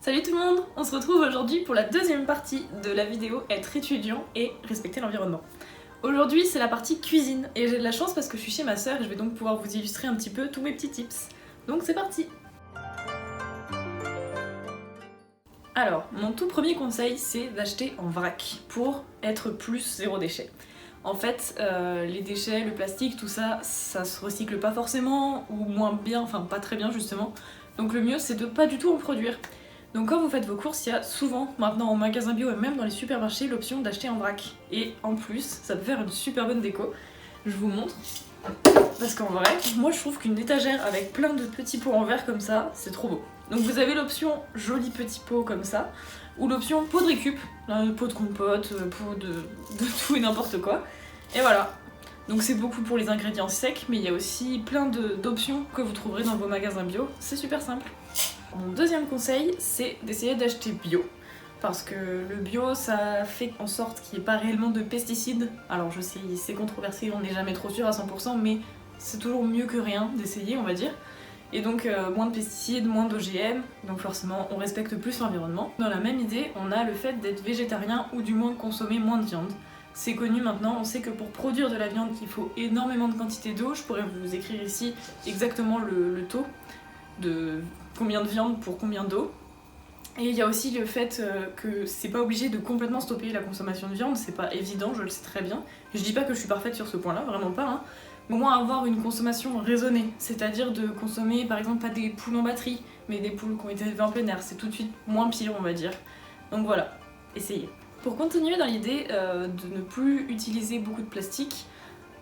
Salut tout le monde, on se retrouve aujourd'hui pour la deuxième partie de la vidéo être étudiant et respecter l'environnement. Aujourd'hui c'est la partie cuisine et j'ai de la chance parce que je suis chez ma sœur et je vais donc pouvoir vous illustrer un petit peu tous mes petits tips. Donc c'est parti. Alors, mon tout premier conseil c'est d'acheter en vrac pour être plus zéro déchet. En fait, les déchets, le plastique, tout ça, ça se recycle pas forcément ou moins bien, enfin pas très bien justement. Donc le mieux c'est de pas du tout en produire. Donc quand vous faites vos courses, il y a souvent maintenant en magasin bio et même dans les supermarchés l'option d'acheter en vrac. Et en plus, ça peut faire une super bonne déco. Je vous montre. Parce qu'en vrai, moi je trouve qu'une étagère avec plein de petits pots en verre comme ça, c'est trop beau. Donc vous avez l'option joli petit pot comme ça, ou l'option pot de récup, pot de compote, pot de tout et n'importe quoi. Et voilà. Donc c'est beaucoup pour les ingrédients secs, mais il y a aussi plein d'options que vous trouverez dans vos magasins bio. C'est super simple. Mon deuxième conseil, c'est d'essayer d'acheter bio. Parce que le bio, ça fait en sorte qu'il n'y ait pas réellement de pesticides. Alors je sais, c'est controversé, on n'est jamais trop sûr à 100%, mais c'est toujours mieux que rien d'essayer, on va dire. Et donc moins de pesticides, moins d'OGM, donc forcément on respecte plus l'environnement. Dans la même idée, on a le fait d'être végétarien ou du moins de consommer moins de viande. C'est connu maintenant, on sait que pour produire de la viande, il faut énormément de quantité d'eau. Je pourrais vous écrire ici exactement le taux de combien de viande pour combien d'eau. Et il y a aussi le fait que c'est pas obligé de complètement stopper la consommation de viande, c'est pas évident, je le sais très bien. Je dis pas que je suis parfaite sur ce point-là, vraiment pas, hein. Mais au moins avoir une consommation raisonnée, c'est-à-dire de consommer par exemple pas des poules en batterie, mais des poules qui ont été élevées en plein air, c'est tout de suite moins pire on va dire. Donc voilà, essayez. Pour continuer dans l'idée de ne plus utiliser beaucoup de plastique,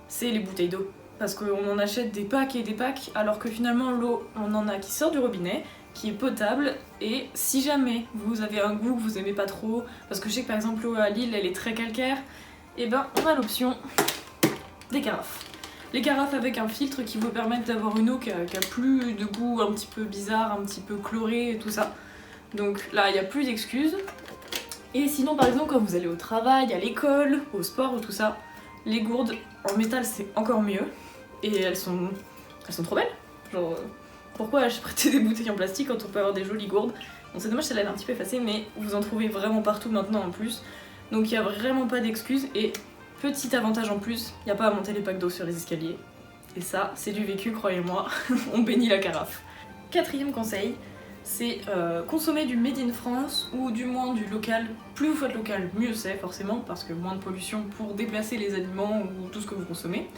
c'est les bouteilles d'eau. Parce qu'on en achète des packs et des packs, alors que finalement l'eau, on en a qui sort du robinet, qui est potable, et si jamais vous avez un goût que vous aimez pas trop, parce que je sais que par exemple l'eau à Lille elle est très calcaire, et ben on a l'option des carafes. Les carafes avec un filtre qui vous permettent d'avoir une eau qui a plus de goût un petit peu bizarre, un petit peu chloré et tout ça. Donc là il n'y a plus d'excuses. Et sinon par exemple quand vous allez au travail, à l'école, au sport ou tout ça, les gourdes en métal c'est encore mieux. Et elles sont trop belles. Genre, pourquoi acheter des bouteilles en plastique quand on peut avoir des jolies gourdes? Bon, c'est dommage, celle-là elle est un petit peu effacée, mais vous en trouvez vraiment partout maintenant en plus. Donc il n'y a vraiment pas d'excuses. Et petit avantage en plus, il n'y a pas à monter les packs d'eau sur les escaliers. Et ça, c'est du vécu, croyez-moi, on bénit la carafe. Quatrième conseil, c'est consommer du made in France ou du moins du local. Plus vous faites local, mieux c'est forcément, parce que moins de pollution pour déplacer les aliments ou tout ce que vous consommez.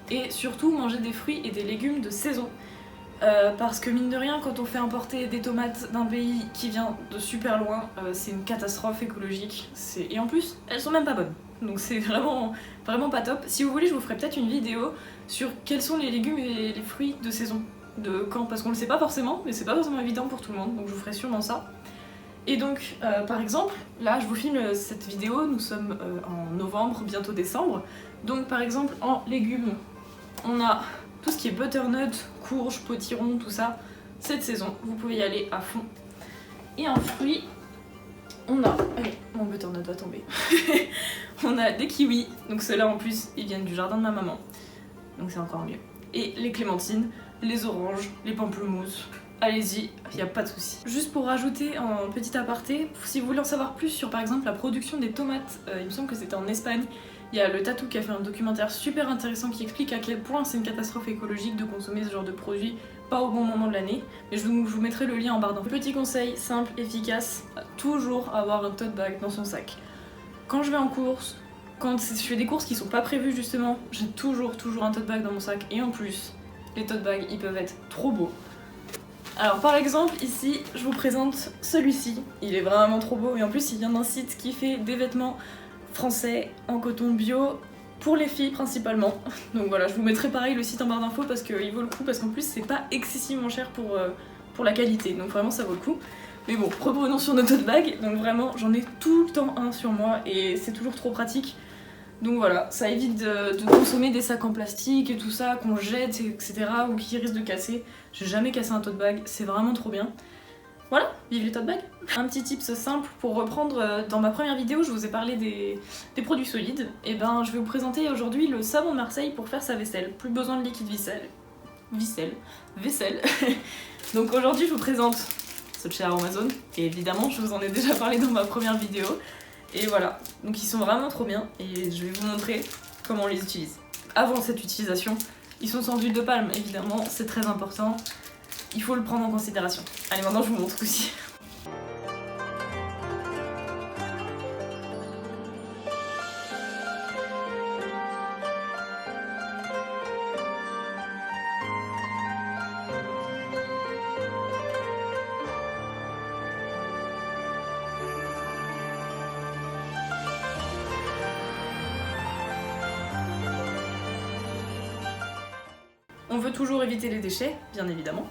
Et surtout manger des fruits et des légumes de saison. Parce que mine de rien, quand on fait importer des tomates d'un pays qui vient de super loin, c'est une catastrophe écologique. Et en plus, elles sont même pas bonnes. Donc c'est vraiment pas top. Si vous voulez, je vous ferai peut-être une vidéo sur quels sont les légumes et les fruits de saison. De quand, parce qu'on le sait pas forcément, mais c'est pas forcément évident pour tout le monde, donc je vous ferai sûrement ça. Et donc, par exemple, là je vous filme cette vidéo, nous sommes en novembre, bientôt décembre. Donc par exemple, en légumes, on a tout ce qui est butternut, courge, potiron, tout ça, cette saison, vous pouvez y aller à fond. Et en fruits, on a... Allez, mon butternut va tomber. On a des kiwis, donc ceux-là en plus, ils viennent du jardin de ma maman, donc c'est encore mieux. Et les clémentines, les oranges, les pamplemousses, allez-y, y a pas de souci. Juste pour rajouter en petit aparté, si vous voulez en savoir plus sur par exemple la production des tomates, il me semble que c'était en Espagne, il y a le Tatou qui a fait un documentaire super intéressant qui explique à quel point c'est une catastrophe écologique de consommer ce genre de produits pas au bon moment de l'année. Mais je vous mettrai le lien en barre d'infos. Petit conseil simple, efficace, toujours avoir un tote bag dans son sac. Quand je vais en course, quand je fais des courses qui sont pas prévues justement, j'ai toujours un tote bag dans mon sac. Et en plus, les tote bags ils peuvent être trop beaux. Alors par exemple ici je vous présente celui-ci, il est vraiment trop beau et en plus il vient d'un site qui fait des vêtements français en coton bio pour les filles principalement. Donc voilà, je vous mettrai pareil le site en barre d'infos parce qu'il vaut le coup, parce qu'en plus c'est pas excessivement cher pour la qualité, donc vraiment ça vaut le coup. Mais bon, reprenons sur nos tote bags, donc vraiment j'en ai tout le temps un sur moi et c'est toujours trop pratique. Donc voilà, ça évite de consommer des sacs en plastique et tout ça qu'on jette, etc. ou qui risquent de casser. J'ai jamais cassé un tote bag, c'est vraiment trop bien. Voilà, vive les tote bags. Un petit tips simple pour reprendre, dans ma première vidéo je vous ai parlé des produits solides. Et ben je vais vous présenter aujourd'hui le savon de Marseille pour faire sa vaisselle. Plus besoin de liquide vaisselle. Donc aujourd'hui je vous présente ceux de chez Amazon, et évidemment je vous en ai déjà parlé dans ma première vidéo. Et voilà, donc ils sont vraiment trop bien et je vais vous montrer comment on les utilise. Avant cette utilisation, ils sont sans huile de palme, évidemment, c'est très important, il faut le prendre en considération. Allez, maintenant je vous montre aussi. On veut toujours éviter les déchets, bien évidemment.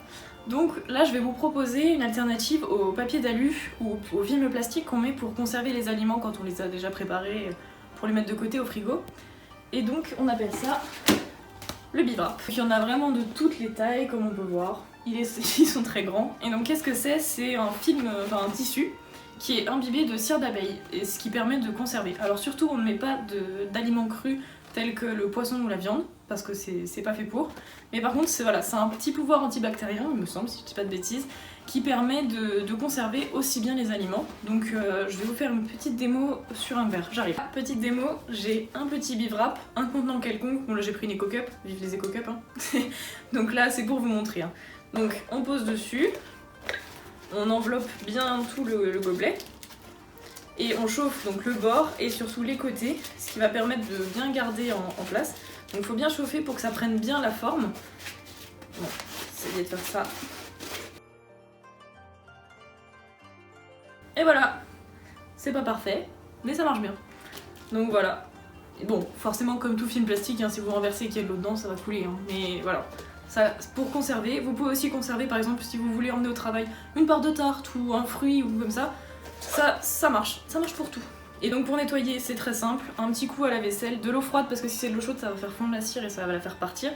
Donc là, je vais vous proposer une alternative au papier d'alu ou au film plastique qu'on met pour conserver les aliments quand on les a déjà préparés, pour les mettre de côté au frigo. Et donc, on appelle ça le biwrap. Il y en a vraiment de toutes les tailles, comme on peut voir. Ils sont très grands. Et donc, qu'est-ce que c'est? C'est un film, un tissu qui est imbibé de cire d'abeille, et ce qui permet de conserver. Alors surtout, on ne met pas d'aliments crus tels que le poisson ou la viande, parce que c'est pas fait pour. Mais par contre, c'est un petit pouvoir antibactérien, il me semble, si je dis pas de bêtises, qui permet de conserver aussi bien les aliments. Donc je vais vous faire une petite démo sur un verre, j'arrive. Petite démo, j'ai un petit biwrap, un contenant quelconque, bon là j'ai pris une Eco Cup, vive les Eco Cup, hein. Donc là c'est pour vous montrer. Hein. Donc on pose dessus, on enveloppe bien tout le gobelet, et on chauffe donc le bord et surtout les côtés, ce qui va permettre de bien garder en place. Donc il faut bien chauffer pour que ça prenne bien la forme. Bon, essayez de faire ça. Et voilà, c'est pas parfait, mais ça marche bien. Donc voilà. Et bon, forcément comme tout film plastique, hein, si vous renversez et qu'il y a de l'eau dedans, ça va couler. Hein. Mais voilà, ça pour conserver. Vous pouvez aussi conserver par exemple si vous voulez emmener au travail une part de tarte ou un fruit ou comme ça. Ça marche pour tout. Et donc pour nettoyer, c'est très simple, un petit coup à la vaisselle, de l'eau froide parce que si c'est de l'eau chaude ça va faire fondre la cire et ça va la faire partir.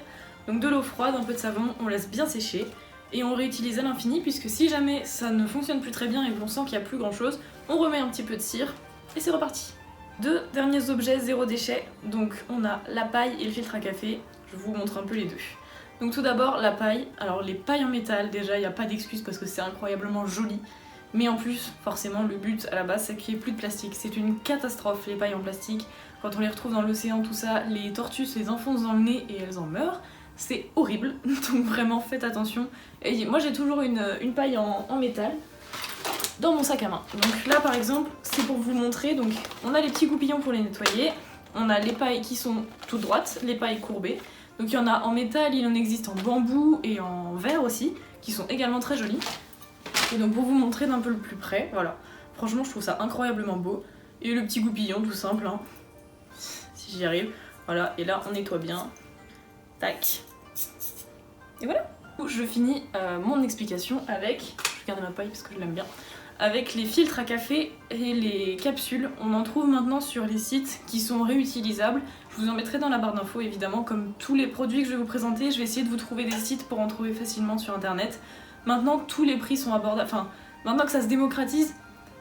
Donc de l'eau froide, un peu de savon, on laisse bien sécher et on réutilise à l'infini puisque si jamais ça ne fonctionne plus très bien et qu'on sent qu'il n'y a plus grand chose, on remet un petit peu de cire et c'est reparti. Deux derniers objets zéro déchet, donc on a la paille et le filtre à café, je vous montre un peu les deux. Donc tout d'abord la paille, alors les pailles en métal déjà il n'y a pas d'excuse parce que c'est incroyablement joli. Mais en plus, forcément, le but à la base, c'est qu'il n'y ait plus de plastique. C'est une catastrophe, les pailles en plastique. Quand on les retrouve dans l'océan, tout ça, les tortues se les enfoncent dans le nez et elles en meurent. C'est horrible, donc vraiment faites attention. Et moi, j'ai toujours une paille en métal dans mon sac à main. Donc là, par exemple, c'est pour vous montrer. Donc, on a les petits goupillons pour les nettoyer. On a les pailles qui sont toutes droites, les pailles courbées. Donc il y en a en métal, il en existe en bambou et en verre aussi, qui sont également très jolies. Et donc pour vous montrer d'un peu le plus près, voilà. Franchement je trouve ça incroyablement beau. Et le petit goupillon tout simple, hein. Si j'y arrive. Voilà, et là on nettoie bien. Tac. Et voilà. Je finis mon explication avec, je vais garder ma paille parce que je l'aime bien, avec les filtres à café et les capsules. On en trouve maintenant sur les sites qui sont réutilisables. Je vous en mettrai dans la barre d'infos évidemment, comme tous les produits que je vais vous présenter. Je vais essayer de vous trouver des sites pour en trouver facilement sur internet. Maintenant, tous les prix sont abordables. Enfin, maintenant que ça se démocratise,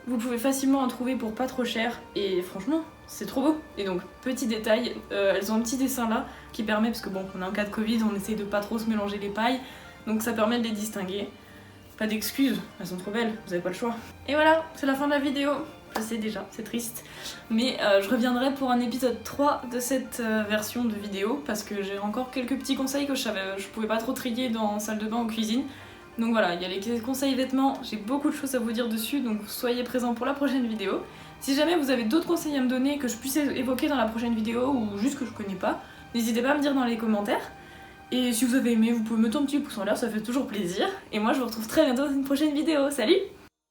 vous pouvez facilement en trouver pour pas trop cher. Et franchement, c'est trop beau. Et donc, petit détail, elles ont un petit dessin là qui permet, parce que bon, on est en cas de Covid, on essaye de pas trop se mélanger les pailles. Donc ça permet de les distinguer. Pas d'excuses, elles sont trop belles, vous avez pas le choix. Et voilà, c'est la fin de la vidéo. Je sais déjà, c'est triste. Mais je reviendrai pour un épisode 3 de cette version de vidéo, parce que j'ai encore quelques petits conseils que je pouvais pas trop trier dans salle de bain ou cuisine. Donc voilà, il y a les conseils vêtements, j'ai beaucoup de choses à vous dire dessus, donc soyez présents pour la prochaine vidéo. Si jamais vous avez d'autres conseils à me donner que je puisse évoquer dans la prochaine vidéo ou juste que je connais pas, n'hésitez pas à me dire dans les commentaires. Et si vous avez aimé, vous pouvez mettre un petit pouce en l'air, ça fait toujours plaisir. Et moi je vous retrouve très bientôt dans une prochaine vidéo. Salut!